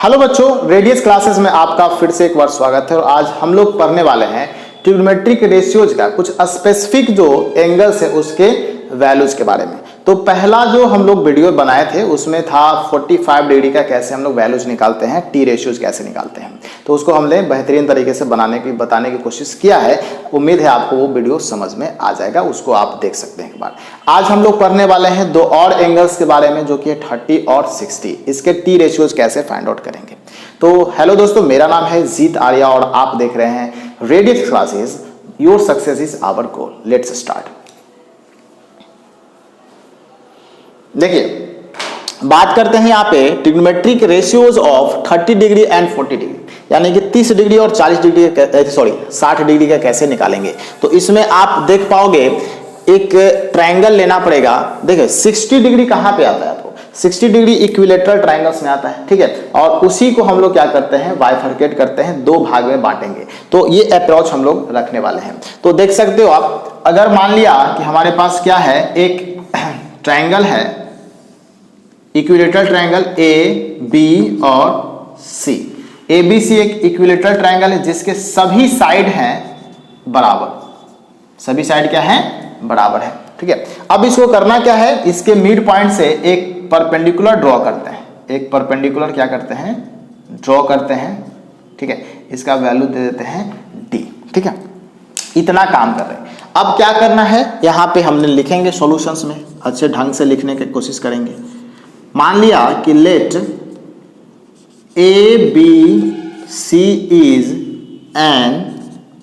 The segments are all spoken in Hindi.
हेलो बच्चों, रेडियस क्लासेस में आपका फिर से एक बार स्वागत है। और आज हम लोग पढ़ने वाले हैं ट्रिग्नोमेट्रिक रेशियोज का कुछ स्पेसिफिक जो एंगल्स है उसके वैल्यूज के बारे में। तो पहला जो हम लोग वीडियो बनाए थे उसमें था 45 डिग्री का कैसे हम लोग वैल्यूज निकालते हैं, टी रेशियोज कैसे निकालते हैं। तो उसको हमने बेहतरीन तरीके से बताने की कोशिश किया है। उम्मीद है आपको वो वीडियो समझ में आ जाएगा, उसको आप देख सकते हैं एक बार। आज हम लोग पढ़ने वाले हैं दो और एंगल्स के बारे में जो कि 30 और 60, इसके टी रेशियोज कैसे फाइंड आउट करेंगे। तो हेलो दोस्तों, मेरा नाम है जीत आर्या और आप देख रहे हैं radius classes, your success is our goal. Let's start. देखिए, बात करते हैं यहाँ पे trigonometric ratios of 30 degree and 40 degree, यानी कि 30 डिग्री और 40 डिग्री 60 डिग्री का कैसे निकालेंगे। तो इसमें आप देख पाओगे एक ट्रायंगल लेना पड़ेगा। देखिए 60 डिग्री कहाँ पे आता है, आपको 60 डिग्री इक्विलेटरल ट्रायंगल्स में आता है, ठीक है। और उसी को हम लोग क्या करते हैं, बाइफरकेट करते हैं, दो भाग में बांटेंगे। तो ये अप्रोच हम लोग रखने वाले हैं। तो देख सकते हो आप, अगर मान लिया कि हमारे पास क्या है, एक ट्रायंगल है, इक्विलेटरल ट्रायंगल ए बी और सी। ए बी सी एक इक्विलेटरल ट्रायंगल है जिसके सभी साइड हैं बराबर। सभी साइड क्या है, बराबर है, ठीक है। अब इसको करना क्या है, इसके मिड पॉइंट से एक परपेंडिकुलर ड्रॉ करते हैं। एक परपेंडिकुलर क्या करते हैं, ड्रॉ करते हैं, ठीक है। इसका वैल्यू दे देते हैं डी, ठीक है। इतना काम कर रहे हैं। अब क्या करना है, यहां पे हमने लिखेंगे सॉल्यूशंस में, अच्छे ढंग से लिखने की कोशिश करेंगे। मान लिया कि let A B C is an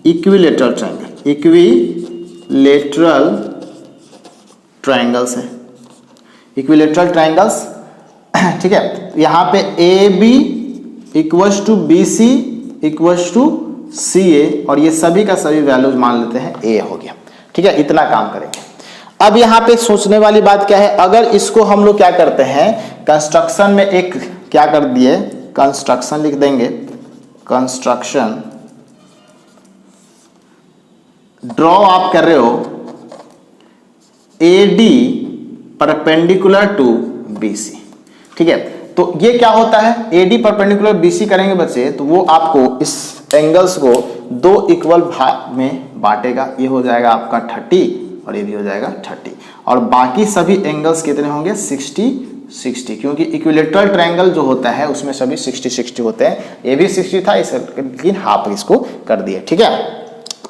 equilateral triangle. Equilateral triangles है, इक्विलेटरल ट्रायंगल्स, ठीक है। यहां पे A B equals to B C equals to C A, और ये सभी का सभी वैल्यूज मान लेते हैं ए हो गया, ठीक है। इतना काम करेंगे। अब यहाँ पे सोचने वाली बात क्या है, अगर इसको हम लोग क्या करते हैं, कंस्ट्रक्शन में एक क्या कर दिए, कंस्ट्रक्शन लिख देंगे। कंस्ट्रक्शन ड्रॉ आप कर रहे हो A D perpendicular to B C, ठीक है। तो ये क्या होता है, A D perpendicular B C करेंगे बच्चे, तो वो आपको इस एंगल्स को दो इक्वल भाग में बांटेगा। ये हो जाएगा आपका 30 और ये भी हो जाएगा 30, और बाकी सभी एंगल्स कितने होंगे, 60, क्योंकि इक्विलेटरल ट्रायंगल जो होता है उसमें सभी 60 होते हैं। ये भी 60 था, लेकिन हाफ इसको कर दिए, ठीक है।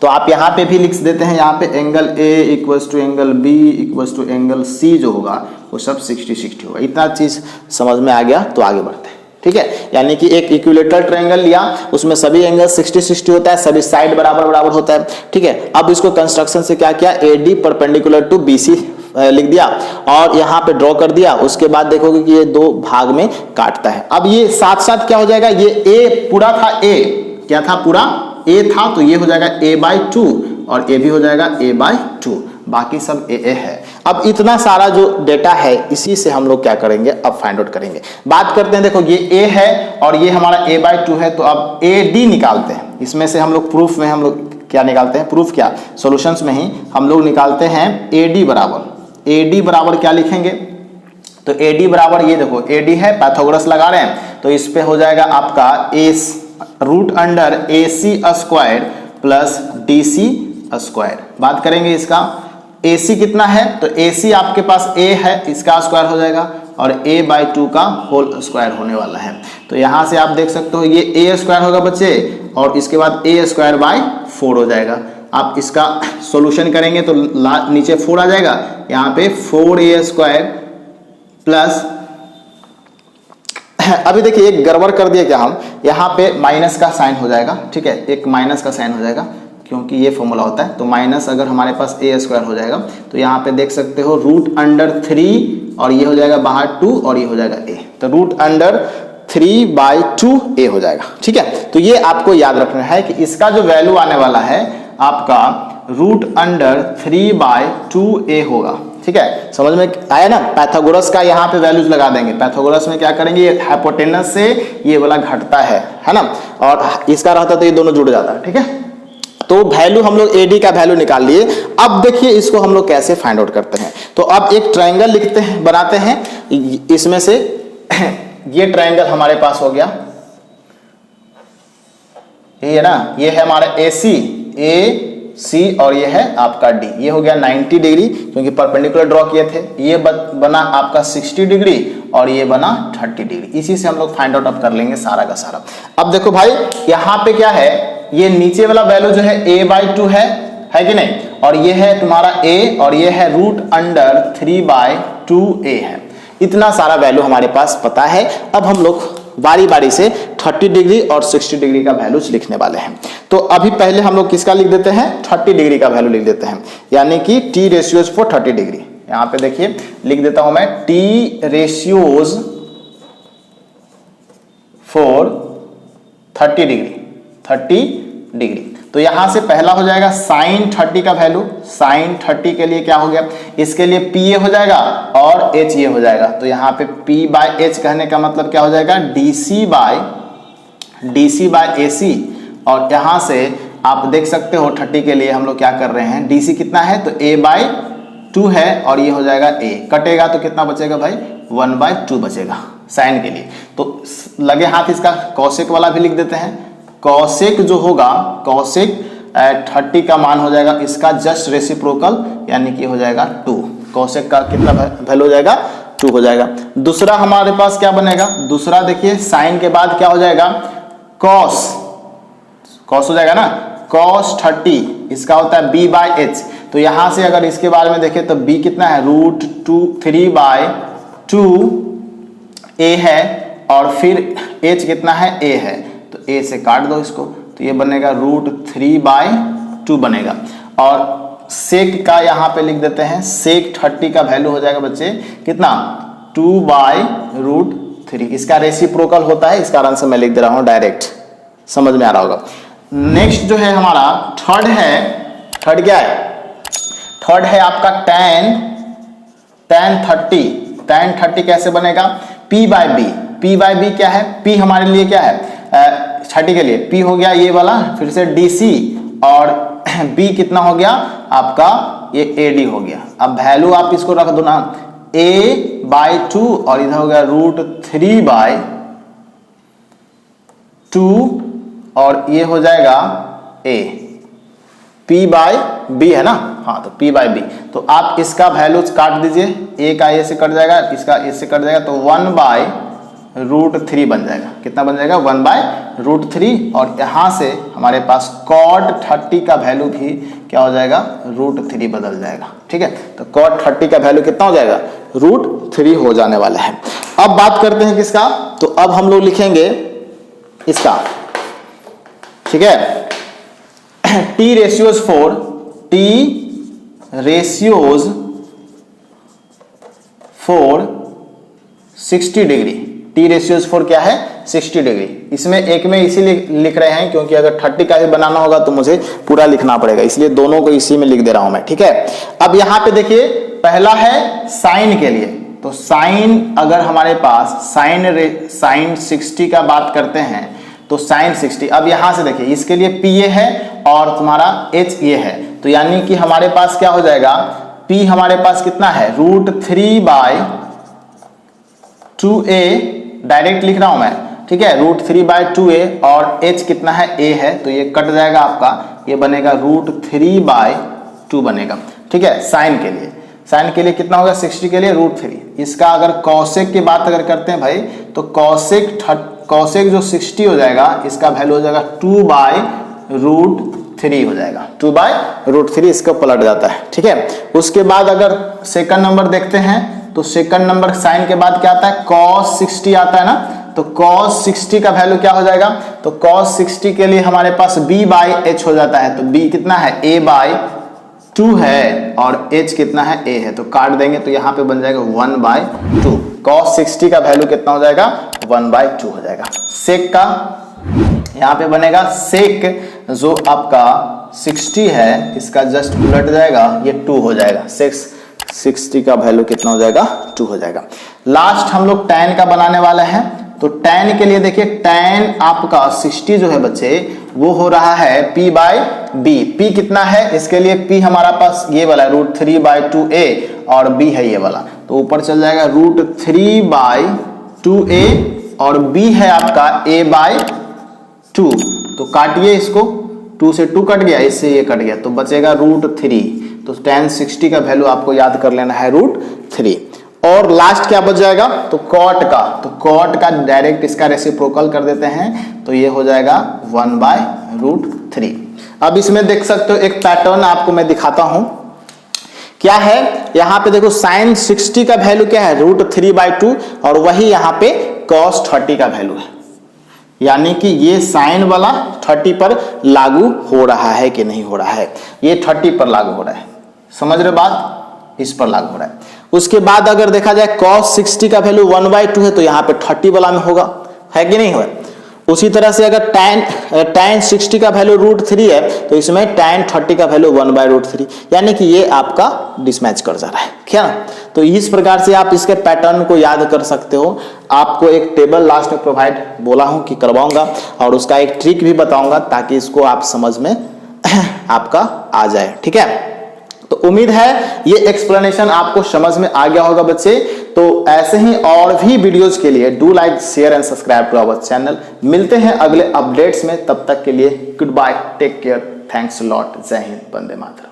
तो आप यहाँ पे भी लिख देते हैं, यहाँ पे angle A equals to angle B equals to angle C जो होगा वो सब 60 होगा। इतना चीज समझ में आ गया, तो आगे बढ़ते हैं, ठीक है। यानी कि एक इक्विलेटरल ट्रायंगल लिया, उसमें सभी एंगल 60 होता है, सभी साइड बराबर होता है, ठीक है। अब इसको कंस्ट्रक्शन से क्या किया, A D perpendicular to B C लिख दिया और यहाँ पे ड्रॉ कर दिया। उसके बाद देखोगे कि ये दो भाग में काटता है। अब ये साथ साथ क्या हो जाएगा, ये ए पूरा था, ए क्या था, पूरा ए था, तो ये हो जाएगा a/2 और ये भी हो जाएगा a/2, बाकी सब ए है। अब इतना सारा जो डेटा है इसी से हम लोग क्या करेंगे, अब फाइंड आउट करेंगे। बात करते हैं, देखो ये ए है और ये हमारा a/2 है, तो अब AD निकालते हैं। इसमें से हम लोग प्रूफ में हम लोग क्या निकालते हैं, प्रूफ क्या, सॉल्यूशंस में ही हम लोग निकालते हैं AD बराबर क्या लिखेंगे, तो AD बराबर, ये देखो AD है, पाइथागोरस लगा रहे हैं, तो इस पे हो जाएगा आपका root under AC square plus DC square. बात करेंगे इसका, AC कितना है, तो AC आपके पास A है, इसका स्क्वायर हो जाएगा, और a/2 का होल स्क्वायर होने वाला है। तो यहां से आप देख सकते हो ये A स्क्वायर होगा बच्चे, और इसके बाद A स्क्वायर बाय 4 हो जाएगा। आप इसका सॉल्यूशन करेंगे तो नीचे 4 आ जाएगा, यहाँ पे 4A स्क्वायर प्लस, अभी देखिए एक गड़बड़ कर दिया क्या हम, यहाँ पे माइनस का साइन हो जाएगा, ठीक है। एक माइनस का साइन हो जाएगा क्योंकि ये फॉर्मूला होता है। तो माइनस अगर हमारे पास A स्क्वायर हो जाएगा, तो यहाँ पे देख सकते हो रूट अंडर 3 और ये हो जाएगा बाहर 2 और ये हो जाएगा A, तो रूट अंडर 3/2 A हो जाएगा, ठीक है। तो ये आपको याद रखना है कि इसका जो वैल्यू आने वाला है आपका रूट अंडर 3/2 A होगा, ठीक है। समझ में आया ना। पाइथागोरस का यहाँ पे वैल्यूज लगा देंगे। पाइथागोरस में क्या करेंगे, हाइपोटेनस से ये वाला घटता है ना, और इसका रहता तो ये दोनों जुड़ जाता है, ठीक है। तो वैल्यू हम लोग AD का वैल्यू निकाल लिए। अब देखिए इसको हम लोग कैसे फाइंड आउट करते हैं। तो अब एक ट्रायंगल लिखते हैं, बनाते हैं। इसमें से ये ट्रायंगल हमारे पास हो गया, ये है ना, ये है हमारा AC और ये है आपका D। ये हो गया 90 डिग्री क्योंकि परपेंडिकुलर ड्रॉ किए थे। ये बना आपका 60 डिग्री और ये बना 30 डिग्री। इसी से हम लोग फाइंड आउट अब कर लेंगे सारा का सारा। अब देखो भाई यहाँ पे क्या है, ये नीचे वाला वैल्यू जो है a/2 है कि नहीं, और ये है तुम्हारा a और ये है √3/2a है। इतना सारा वैल्यू हमारे पास पता है। अब हम लोग बारी बारी से 30 डिग्री और 60 डिग्री का वैल्यूज लिखने वाले हैं। तो अभी पहले हम लोग किसका लिख देते हैं, 30 डिग्री का वैल्यू लिख देते हैं, यानी कि T रेशियोज फॉर 30 डिग्री। यहां पे देखिए लिख देता हूं मैं T रेशियोज फॉर 30 डिग्री। तो यहां से पहला हो जाएगा sin 30 का वैल्यू। sin 30 के लिए क्या हो गया, इसके लिए PA हो जाएगा और HA हो जाएगा। तो यहां पे P/H कहने का मतलब क्या हो जाएगा, DC बाय AC। और यहां से आप देख सकते हो 30 के लिए हम लोग क्या कर रहे हैं, DC कितना है तो A/2 है और ये हो जाएगा A। कटेगा तो कितना बचेगा भाई, 1/2 बचेगा sin के लिए। तो लगे हाथ इसका कॉसेक वाला भी लिख देते हैं। कॉसेक जो होगा, कॉसेक 30 का मान हो जाएगा इसका जस्ट रेसिप्रोकल, यानी कि हो जाएगा 2। कॉसेक का कितना वैल्यू हो जाएगा, 2 हो जाएगा। दूसरा हमारे पास क्या बनेगा, दूसरा देखिए साइन के बाद क्या हो जाएगा, कॉस हो जाएगा ना, cos 30 इसका होता है B/H। तो यहां से अगर इसके बारे में देखें तो B कितना है, √3/2a है और फिर H कितना है, A है। तो A से काट दो इसको, तो ये बनेगा √3/2 बनेगा। और सेक का यहाँ पे लिख देते हैं, सेक 30 का वैल्यू हो जाएगा बच्चे कितना, 2/√3। इसका रेसिप्रोकल होता है, इस कारण से मैं लिख दे रहा हूँ डायरेक्ट, समझ में आ रहा होगा। नेक्स्ट जो है हमारा थर्ड क्या है, थर्ड है आपका tan 30। tan 30 कैसे बनेगा, P/B क्या है, P हमारे लिए क्या है 30 के लिए P हो गया ये वाला, फिर से DC और B कितना हो गया आपका, ये AD हो गया। अब वैल्यू आप इसको रख दो ना, A/2 और इधर हो गया √3/2 और ये हो जाएगा A। P/B है ना, हाँ तो P/B। तो आप इसका वैल्यू काट दीजिए, A का A से कट जाएगा, इसका A से कट जाएगा, तो 1/√3 बन जाएगा। कितना बन जाएगा, 1/√3। और यहाँ से हमारे पास cot 30 का वैल्यू भी क्या हो जाएगा, √3 बदल जाएगा। ठीक है, तो cot 30 का वैल्यू कितना हो जाएगा, √3 हो जाने वाला है। अब बात करते हैं किसका, तो अब हम लोग लिखेंगे इसका, ठीक है, T ratios for 60 degree. T ratios for क्या है, 60 डिग्री। इसमें एक में इसीलिए लिख रहे हैं क्योंकि अगर 30 का भी बनाना होगा तो मुझे पूरा लिखना पड़ेगा, इसलिए दोनों को इसी में लिख दे रहा हूं मैं। ठीक है, अब यहां पे देखिए पहला है साइन के लिए, तो साइन अगर हमारे पास साइन 60 का बात करते हैं तो साइन 60। अब यहां से देखिए इसके लिए PA है और तुम्हारा H ये है, तो यानी कि हमारे पास क्या हो जाएगा, P हमारे पास कितना है, √3/2a डायरेक्ट लिख रहा हूं मैं। ठीक है, √3/2a और H कितना है, A है, तो ये कट जाएगा आपका, ये बनेगा √3/2 बनेगा। ठीक है, साइन के लिए कितना होगा, 60 के लिए √3। इसका अगर कॉसेक की बात अगर करते हैं भाई, तो कॉसेक जो 60 हो जाएगा, इसका वैल्यू हो जाएगा 2/√3 हो जाएगा, 2/√3 इसका पलट जाता है। ठीक है, उसके बाद अगर सेकंड नंबर देखते हैं तो सेकंड नंबर साइन के बाद क्या आता है, cos 60 आता है ना, तो cos 60 का वैल्यू क्या हो जाएगा, तो cos 60 के लिए हमारे पास B/H हो जाता है, तो B कितना है, A/2 है और H कितना है, A है, तो काट देंगे तो यहाँ पे बन जाएगा 1/2। cos 60 का वैल्यू कितना हो जाएगा, 1/2 हो जाएगा। सेक का यहाँ पे बनेगा, सेक जो आपका 60 है इसका जस्ट उलट जाएगा, ये 2 हो जाएगा। 60 का वैल्यू कितना हो जाएगा, 2 हो जाएगा। लास्ट हम लोग tan का बनाने वाले हैं, तो tan के लिए देखिए tan आपका 60 जो है बच्चे वो हो रहा है P/B। P कितना है, इसके लिए P हमारा पास ये वाला √3/2a और B है ये वाला, तो ऊपर चल जाएगा √3/2a और B है आपका A/2। तो काटिए इसको, 2 से 2 कट गया, इससे ये कट गया, तो बचेगा √3। तो tan 60 का वैल्यू आपको याद कर लेना है √3। और लास्ट क्या बच जाएगा, तो cot का, तो cot का डायरेक्ट इसका रेसिप्रोकल कर देते हैं, तो ये हो जाएगा 1/√3। अब इसमें देख सकते हो एक पैटर्न आपको मैं दिखाता हूं, क्या है यहां पे देखो sin 60 का वैल्यू क्या है √3/2 और वही यहां पे cos 30 का वैल्यू है, यानी कि ये साइन वाला 30 पर लागू हो रहा है कि नहीं हो रहा है, ये 30 पर लागू हो रहा है, समझ रहे बात, इस पर लागू हो रहा है। उसके बाद अगर देखा जाए cos 60 का वैल्यू 1/2 है तो यहाँ पे 30 वाला में होगा, है कि नहीं होगा। उसी तरह से अगर tan 60 का वैल्यू √3 है तो इसमें tan 30 का वैल्यू 1/√3, यानी कि ये आपका डिसमैच कर जा रहा है, क्या ना। तो इस प्रकार से आप इसके पैटर्न को याद कर सकते हो। आपको एक टेबल लास्ट में प्रोवाइड बोला हूं कि करवाऊंगा और उसका एक ट्रिक भी बताऊंगा ताकि इसको आप समझ में आपका आ जाए, ठीक है। तो उम्मीद है ये एक्सप्लेनेशन आपको समझ में आ गया होगा बच्चे। तो ऐसे ही और भी वीडियोस के लिए do like share and subscribe to our channel. मिलते हैं अगले अपडेट्स में, तब तक के लिए goodbye, take care, thanks lot, जय हिंद, वंदे मातरम।